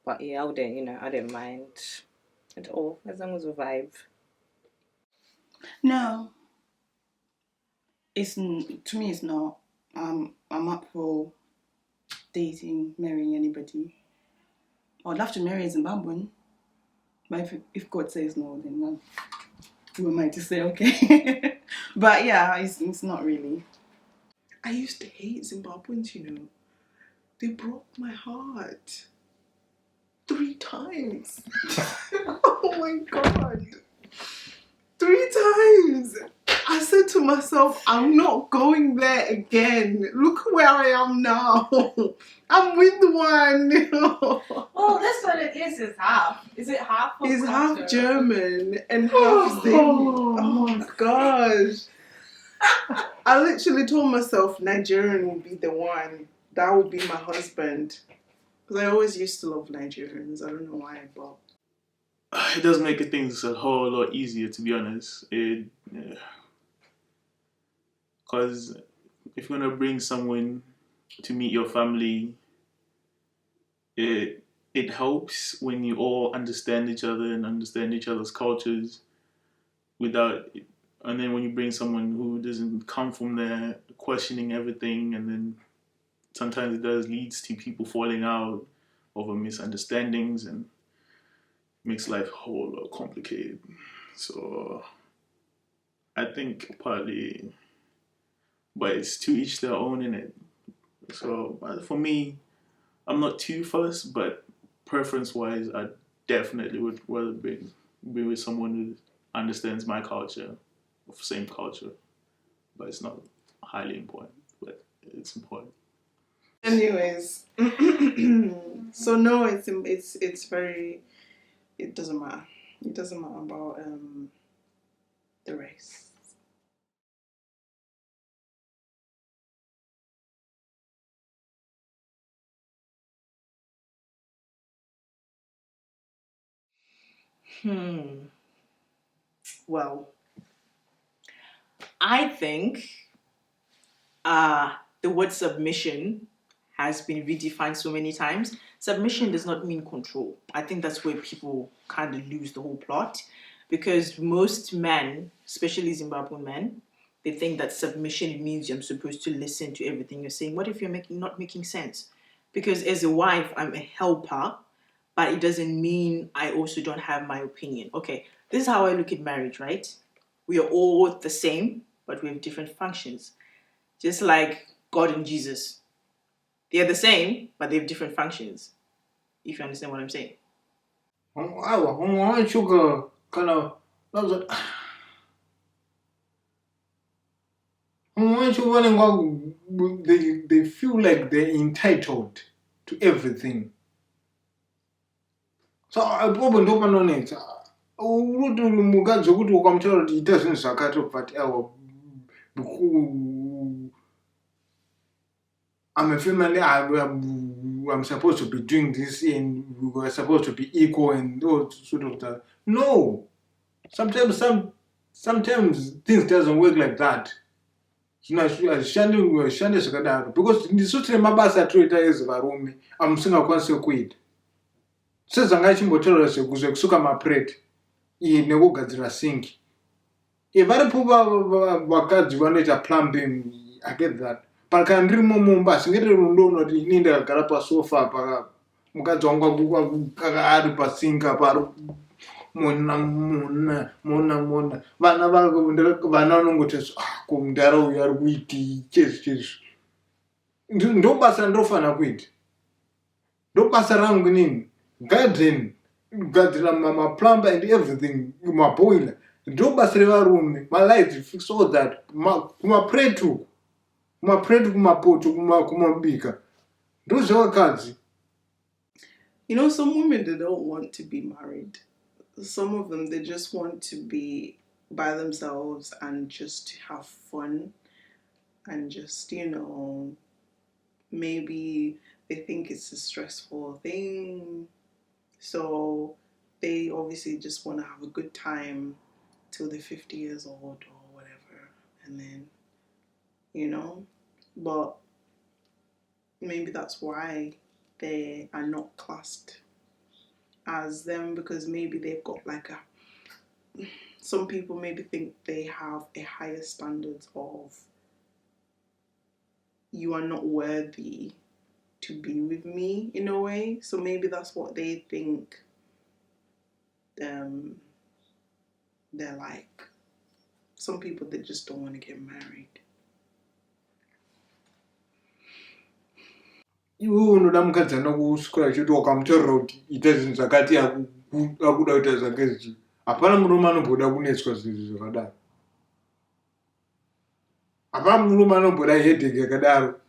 But yeah, I wouldn't, you know, I don't mind at all as long as we vibe. No, to me. It's not. I'm up for dating, marrying anybody. I'd love to marry a Zimbabwean, but if God says no, then who am I to say okay? But yeah, it's not really. I used to hate Zimbabweans, you know. They broke my heart 3 times. Oh my god. 3 times. I said to myself, I'm not going there again. Look where I am now. I'm with one. Well, that's what it is. It's half. Is it half? He's half German and half Zim. Oh my gosh. I literally told myself Nigerian would be the one. That would be my husband. Because I always used to love Nigerians. I don't know why, but It does make things a whole lot easier, to be honest. Because if you're gonna bring someone to meet your family, it helps when you all understand each other and understand each other's cultures. And then when you bring someone who doesn't come from there, questioning everything, and then sometimes it does leads to people falling out over misunderstandings and makes life a whole lot complicated. So I think partly, but it's to each their own in it. So for me, I'm not too fussed, but preference-wise, I definitely would rather be with someone who understands my culture, of same culture. But it's not highly important, but it's important. Anyways, so no, it's very. It doesn't matter. It doesn't matter about the race. Well, I think the word submission has been redefined so many times. Submission does not mean control. I think that's where people kind of lose the whole plot, because most men, especially Zimbabwean men, they think that submission means I'm supposed to listen to everything you're saying. What if you're not making sense? Because as a wife, I'm a helper, but it doesn't mean I also don't have my opinion. Okay, this is how I look at marriage, right? We are all the same, but we have different functions. Just like God and Jesus. They're the same, but they have different functions. If you understand what I'm saying. I sugar kind of. They feel like they're entitled to everything. So I probably don't know it. Uruti mukadzi wekuti ukamutaura kuti ita zvinhu zvakati but I'm a female, I'm supposed to be doing this and we were supposed to be equal and all sort of that. No. Sometimes things doesn't work like that. Zvishande zvakadaro because ndisu tine mabasa atoita ezivarume amusingakwanisi kuita sezvanga achimbotaura zvekusuka mapureti iyi nekugadzira singi varipo vakadzi vanoita plumbing, I get that, but kana ndirimo mumba hazvingeti rundoona kuti ini ndakagara pasofa paka mukadzi wangu ari pasinga pari mona vana vanongoti kumudhara uyu ari kuiti chezvi ndo basa ndofana kuita, ndo basa rangu nini, garden, kugadzira maplumber and everything, maboiler ndo basa revarume, malights, fix all that, kumapretu kumapoto kumabika ndo zvevakadzi. You know, some women, they don't want to be married. Some of them, they just want to be by themselves and just have fun and just, you know, maybe they think it's a stressful thing. So they obviously just want to have a good time till they're 50 years old or whatever. And then, you know, but maybe that's why they are not classed as them, because maybe they've got like some people maybe think they have a higher standards of you are not worthy to be with me in a way. So maybe that's what they think they're like. Some people, they just don't want to get married. Iwe unoda mukadzi anokuswera achiti wakamutaurira kuti ita zvinhu zvakati akuda kuita zvake zvichi, hapana murume anomboda kunetswa zvinhu zvakadaro, hapana murume anomboda headache yakadaro,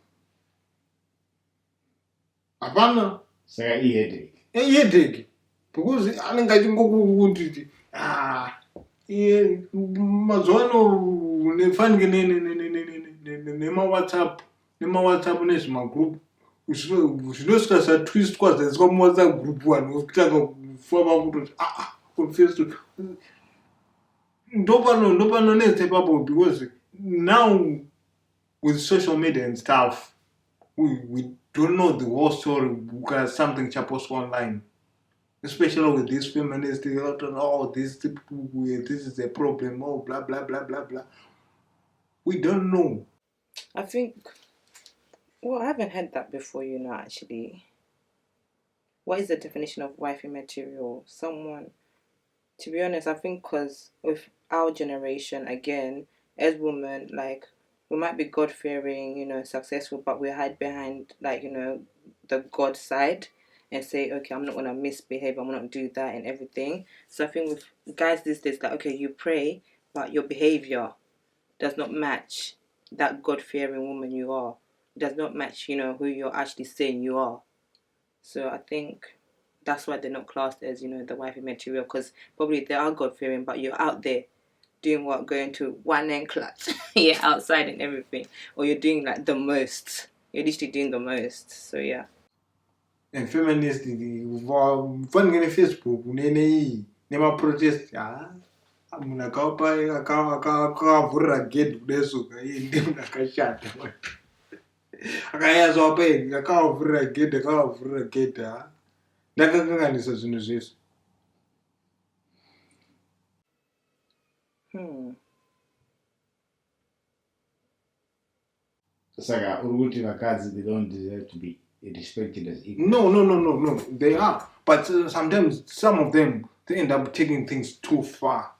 hapana. Saka headache because anenge achingokuti mazuva ano nefanike nemawhatsapp nezvimagroup zvinosvika zvatwistwa zvaiswa muwhatsapp group, vanhu votanga kufamba kutoti confessed. Ndopanonetsa ipapo because now with social media and stuff we don't know the whole story because something chapostwa online, especially with these feminists. This is a problem, blah blah blah blah blah. We don't know. I think, well, I haven't heard that before, you know, actually. What is the definition of wifey material? Someone, to be honest, I think because with our generation, again, as women, like, we might be God-fearing, you know, successful, but we hide behind, like, you know, the God side and say, okay, I'm not going to misbehave, I'm not do that and everything. So I think with guys these days, like, okay, you pray, but your behavior does not match that God-fearing woman you are. does not match, who you're actually saying you are. So I think that's why they're not classed as, the wifey material, because probably they are God-fearing, but you're out there doing what? Going to 1 clutch. Yeah, outside and everything. Or you're doing like the most. You're literally doing the most. So yeah. And feminists, fun ngene Facebook, nema protest, munhu akavhurira gate kudesuka iye ndiye munhu akashata akayazwa pei akavhurira gate ndakakanganisa zvinhu zvesvo. Saka uri kuti vakadzi, they don't deserve to be respected as equal. No, they are, but sometimes some of them, they end up taking things too far.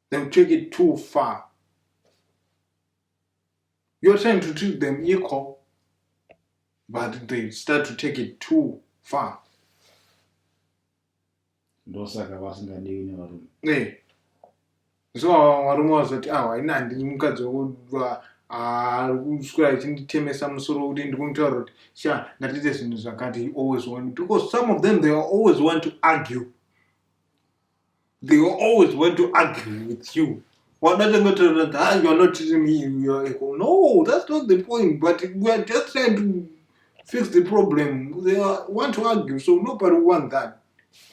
They take it too far. You're trying to treat them equal, but they start to take it too far. Ndosaka vasingadiwi nevarume. So varume vazoti haina handiri mukadzi wekuva kuswera achinditemesa musoro kuti ndikumutaura kuti ngatiite zvinhu zvakati always want, because some of them they always want to argue. They always want to argue with you. You are not treating me, you are equal. No, that's not the point. But we are just trying to fix the problem. They want to argue, so nobody wants that.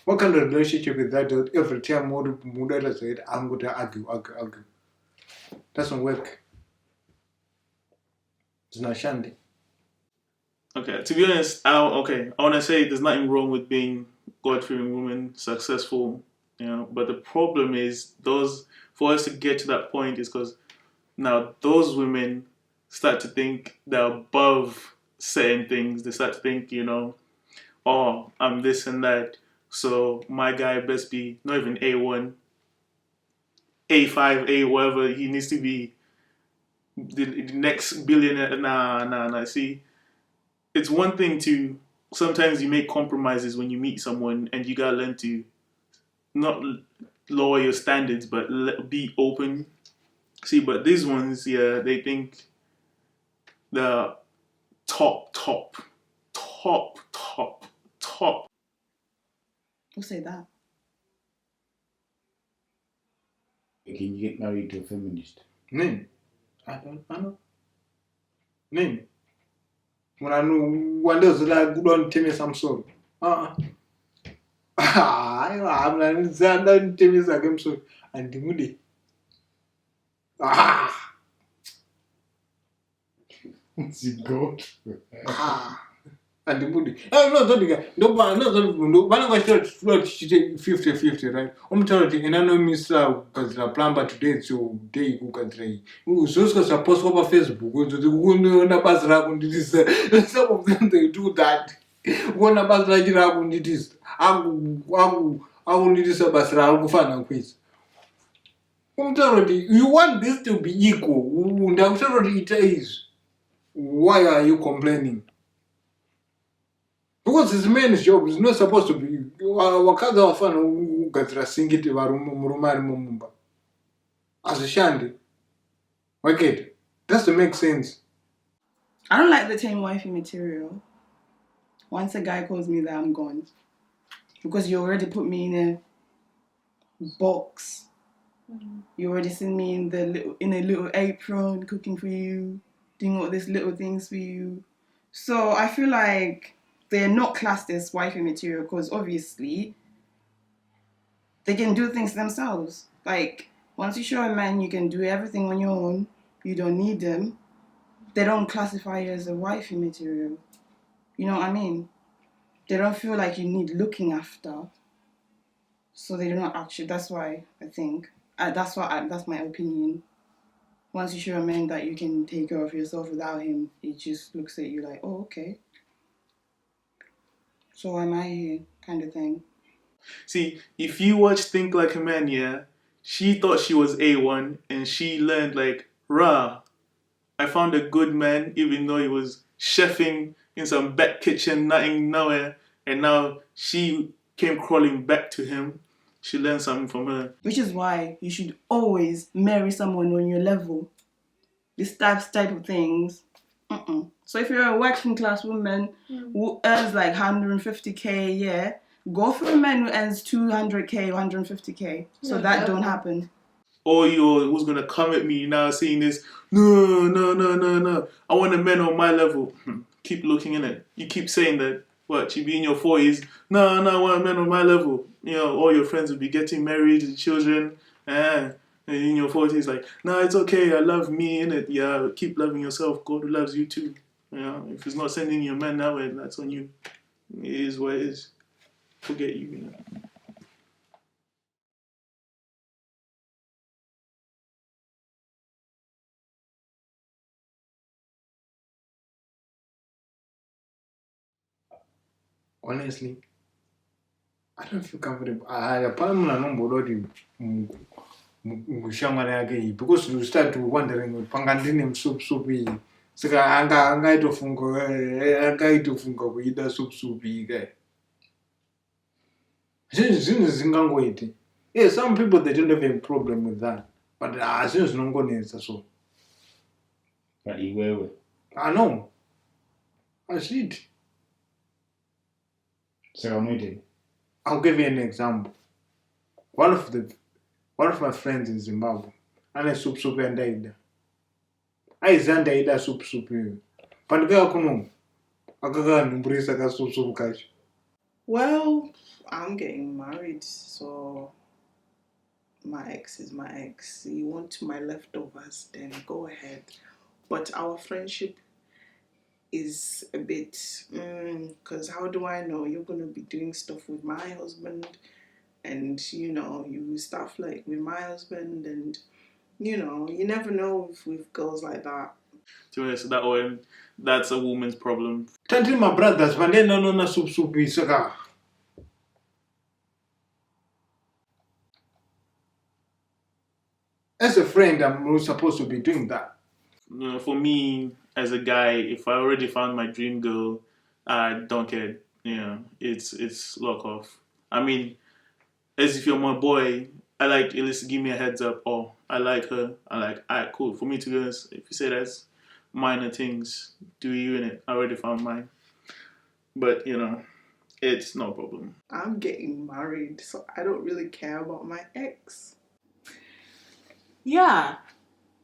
What kind of relationship is that? Every time Mudata said, I'm going to argue. Doesn't work. It's not shandy. Okay, to be honest, I want to say there's nothing wrong with being God-fearing woman, successful, but the problem is for us to get to that point is because now those women start to think they're above certain things. They start to think, oh, I'm this and that, so my guy best be not even A1, A5, A whatever, he needs to be the next billionaire. Nah. See, it's one thing to, sometimes you make compromises when you meet someone and you gotta learn to not lower your standards, but be open. See, but these ones, they think the top. Who say that? Can you get married to a feminist? Name. I know. Name. When I know one does like good on Timmy some sort. I'm not Zandan Timmy's again so and the moody. It's a goat. And the moody. No, one of us 50-50, right? I'm telling you, and I know Miss because the plumber today, so day you can try. So suppose over Facebook, go to the window, some of them they do that. One about like it up it is. I will need this Basra, I'll go find a quiz. You want this to be equal, I'm sure it is. Why are you complaining? Because it's men's job, it's not supposed to be. Wakaza wafana ugatira singiti varumari mumumba. As a shandy. Okay, that's to make sense. I don't like the tame wifey material. Once a guy calls me that, I'm gone. Because you already put me in a box. You already seen me in a little apron, cooking for you, doing all these little things for you. So I feel like they're not classed as wifey material because obviously they can do things themselves. Like, once you show a man you can do everything on your own, you don't need them, they don't classify you as a wifey material. You know what I mean? They don't feel like you need looking after. So they do not actually, that's why I think, that's my opinion. Once you show a man that you can take care of yourself without him, he just looks at you like, oh, okay. So why am I here? Kind of thing. See, if you watch Think Like a Man, she thought she was A1 and she learned like, I found a good man even though he was chefing in some back kitchen, nothing, nowhere. And now she came crawling back to him. She learned something from her. Which is why you should always marry someone on your level. This type of things, So if you're a working class woman who earns like 150k a year, go for a man who earns 200k, 150k. So that don't happen. Or you're who's gonna come at me now saying this? No. I want a man on my level. Keep looking in it. You keep saying that. What, you be in your 40s? No, I want a man on my level. You know, all your friends will be getting married, children. And in your 40s, like, no, it's okay. I love me, innit? Yeah, keep loving yourself. God loves you too. You know, if he's not sending your man that way, that's on you. It is what it is. Forget you, you know. Honestly, I don't feel comfortable. Apart from nobody because you start wondering pangandini soup sika anga itofunga kuida soup guy. Zingangoiti. Yeah, some people they don't have a problem with that, but since nongoneza so. But iwewe. I know. I see it. So I'll give you an example. One of my friends in Zimbabwe, ane soup and daida. I zandaida soup. But girl kuno, akaga numbrisa ka soup kachi. Well, I'm getting married, so my ex is my ex. You want my leftovers, then go ahead. But our friendship is a bit, because how do I know you're going to be doing stuff with my husband? And, you know, you stuff like with my husband, and, you know, you never know with girls like that. To be honest, that one, that's a woman's problem. Tanti my brothers, but then no soup saka. As a friend, I'm not supposed to be doing that. You know, for me, as a guy, if I already found my dream girl, I don't care. You know, it's lock off. I mean, as if you're my boy, I like at least give me a heads up. Oh, I like her. I like, alright, cool. For me, to be honest, if you say that's minor things, do you in it? I already found mine. But you know, it's no problem. I'm getting married, so I don't really care about my ex. Yeah,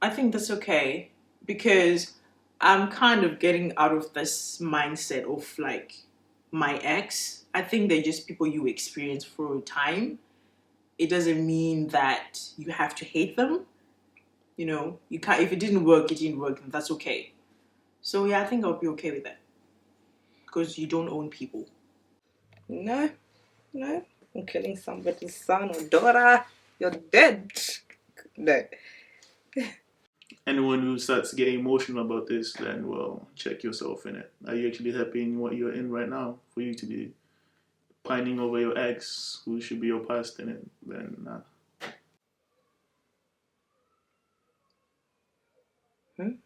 I think that's okay because I'm kind of getting out of this mindset of like my ex. I think they're just people you experience for a time. It doesn't mean that you have to hate them. You know, you can't. If it didn't work, and that's okay. So yeah, I think I'll be okay with that because you don't own people. No. I'm killing somebody's son or daughter. You're dead. No. Anyone who starts getting emotional about this, then well, check yourself in it. Are you actually happy in what you're in right now? For you to be pining over your ex, who should be your past in it, then nah.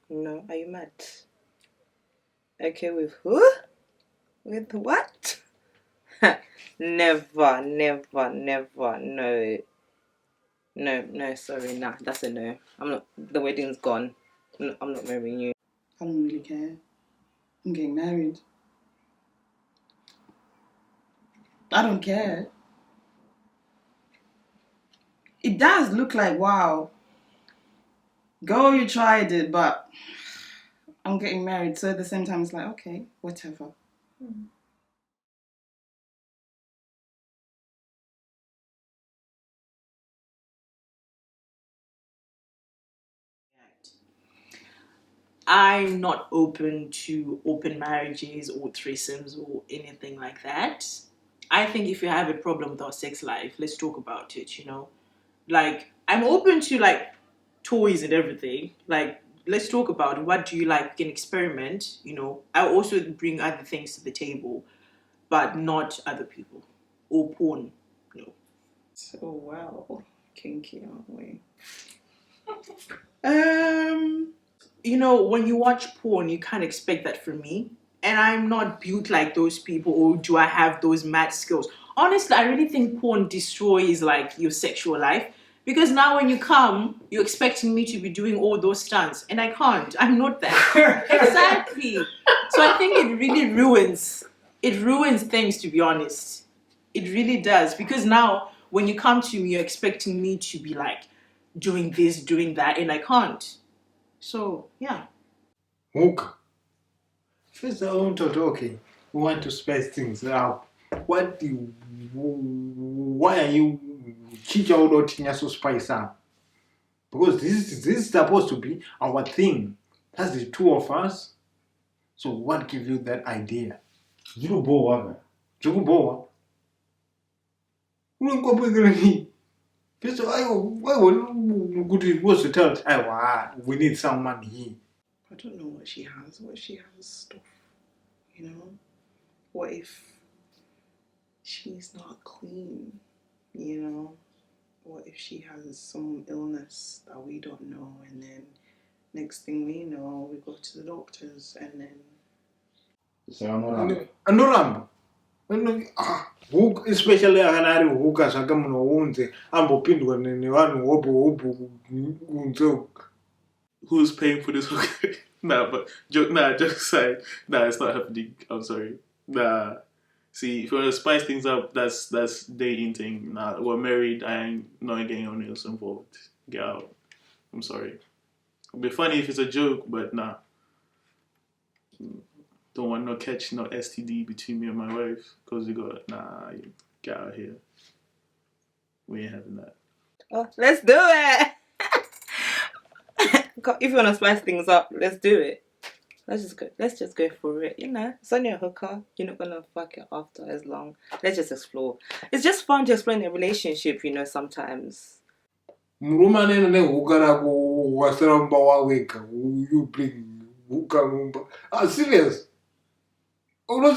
No, are you mad? Okay, with who? With what? Never, no, sorry, nah, that's a no. I'm not, the wedding's gone. I'm not marrying you. I don't really care. I'm getting married. I don't care. It does look like, wow, girl, you tried it, but I'm getting married. So at the same time, it's like, okay, whatever. I'm not open to open marriages or threesomes or anything like that. I think if you have a problem with our sex life, let's talk about it, you know? Like, I'm open to, like, toys and everything. Like, let's talk about it. What do you like? We can experiment, you know? I also bring other things to the table, but not other people. Or porn, no. So, well, kinky, aren't we? You know, when you watch porn, you can't expect that from me. And I'm not built like those people, or do I have those mad skills? Honestly, I really think porn destroys like your sexual life Because now when you come, you're expecting me to be doing all those stunts, and I can't. I'm not that. Exactly. So I think it really ruins things, to be honest. It really does. Because now when you come to me, you're expecting me to be like doing this, doing that, and I can't. So yeah. Hook. First, I want to talk. Okay, we want to spice things up. Why are you chicha or so spice up? Because this is supposed to be our thing. That's the two of us. So what gives you that idea? Zikuboa. Zukuboa. First, why was to tell we need someone here. I don't know what she has. What if she has stuff? You know? What if she's not clean? You know? What if she has some illness that we don't know, and then next thing we know, we go to the doctors, and then... Anoramba. Especially akanari huka zvakamunhu unze ambopindwa nevanhu hobo. Who's paying for this hook? Joke aside. Nah, it's not happening. I'm sorry. Nah. See, if you want to spice things up, that's dating thing. Nah, we're married. I ain't not getting on else involved. Get out. I'm sorry. It'll be funny if it's a joke, but nah. Don't want no catch, no STD between me and my wife, because we got, you get out of here. We ain't having that. Oh, let's do it. If you want to spice things up, let's do it. Let's just go for it. You know, it's only a hooker. You're not gonna fuck it after as long. Let's just explore. It's just fun to explore in a relationship, you know, sometimes. You bring hooker mumba. Ah, serious? Why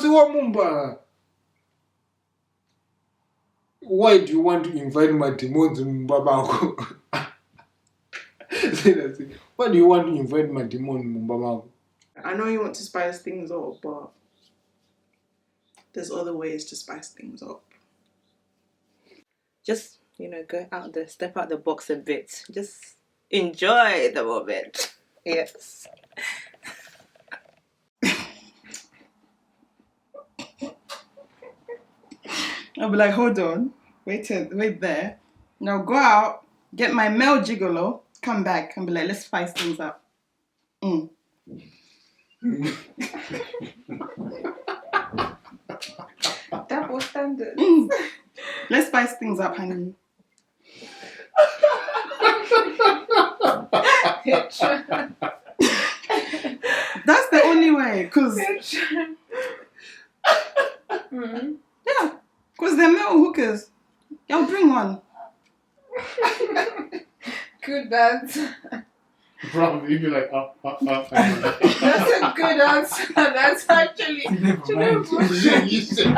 do you want to invite my demons mumba? Why do you want to invite my demon mumba? I know you want to spice things up, but there's other ways to spice things up. Just, you know, go out there, step out the box a bit. Just enjoy the moment. Yes. I'll be like, hold on, wait there. Now go out, get my male gigolo, come back and be like, let's spice things up. Double standard. Let's spice things up, honey. That's the only way, because yeah, because they're male hookers. Y'all bring one. Good answer. Probably you'd be like, That's a good answer. That's actually. Never mind. You said.